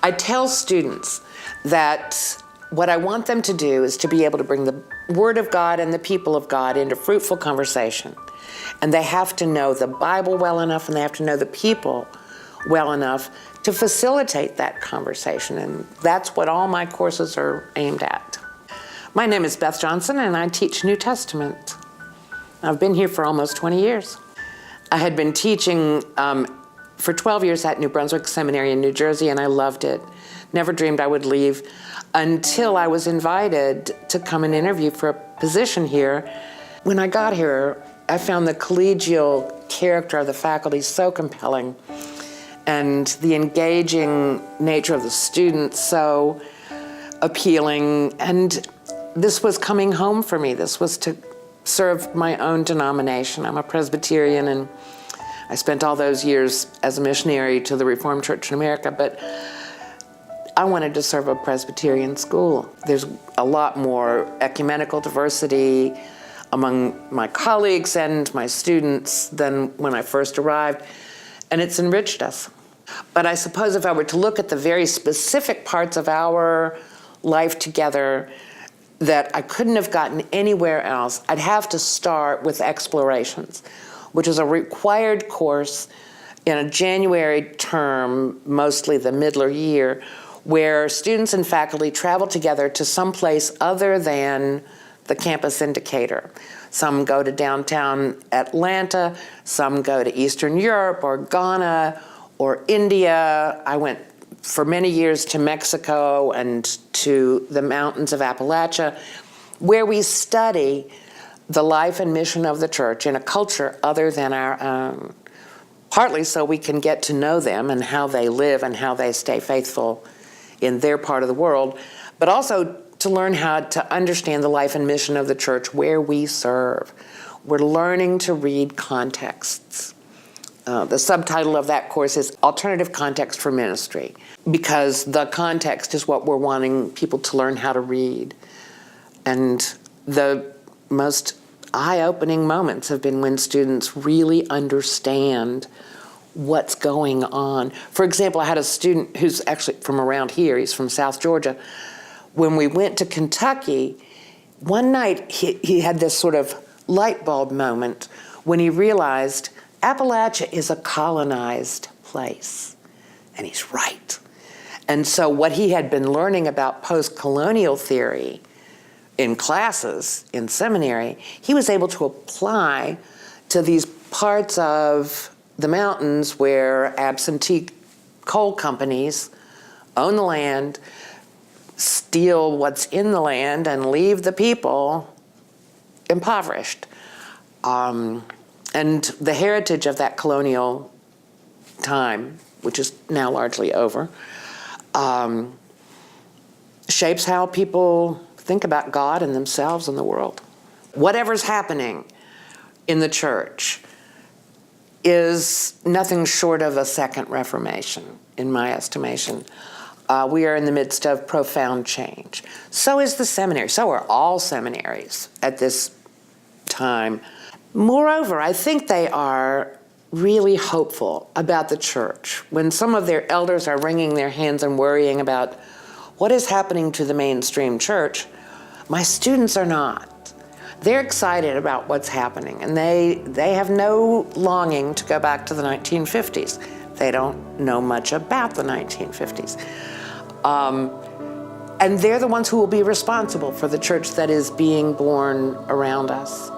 I tell students that what I want them to do is to be able to bring the Word of God and the people of God into fruitful conversation. And they have to know the Bible well enough, and they have to know the people well enough to facilitate that conversation. And that's what all my courses are aimed at. My name is Beth Johnson, and I teach New Testament. I've been here for almost 20 years. I had been teaching for 12 years at New Brunswick Seminary in New Jersey, and I loved it. Never dreamed I would leave until I was invited to come and interview for a position here. When I got here, I found the collegial character of the faculty so compelling, and the engaging nature of the students so appealing. And this was coming home for me. This was to serve my own denomination. I'm a Presbyterian, and I spent all those years as a missionary to the Reformed Church in America, but I wanted to serve a Presbyterian school. There's a lot more ecumenical diversity among my colleagues and my students than when I first arrived, and it's enriched us. But I suppose if I were to look at the very specific parts of our life together that I couldn't have gotten anywhere else, I'd have to start with Explorations, which is a required course in a January term, mostly the middler year, where students and faculty travel together to some place other than the campus indicator. Some go to downtown Atlanta, some go to Eastern Europe or Ghana or India. I went for many years to Mexico and to the mountains of Appalachia, where we study the life and mission of the church in a culture other than our own, partly so we can get to know them and how they live and how they stay faithful in their part of the world, but also to learn how to understand the life and mission of the church where we serve. We're learning to read contexts. The subtitle of that course is Alternative Context for Ministry, because the context is what we're wanting people to learn how to read. And the most eye-opening moments have been when students really understand what's going on. For example, I had a student who's actually from around here. He's from South Georgia. When we went to Kentucky, one night he had this sort of light bulb moment when he realized Appalachia is a colonized place. And he's right. And so what he had been learning about post-colonial theory in classes in seminary, he was able to apply to these parts of the mountains where absentee coal companies own the land, steal what's in the land, and leave the people impoverished. And the heritage of that colonial time, which is now largely over, shapes how people think about God and themselves and the world. Whatever's happening in the church is nothing short of a second Reformation, in my estimation. We are in the midst of profound change. So is the seminary. So are all seminaries at this time. Moreover, I think they are really hopeful about the church. When some of their elders are wringing their hands and worrying about what is happening to the mainstream church, my students are not. They're excited about what's happening, and they have no longing to go back to the 1950s. They don't know much about the 1950s. And they're the ones who will be responsible for the church that is being born around us.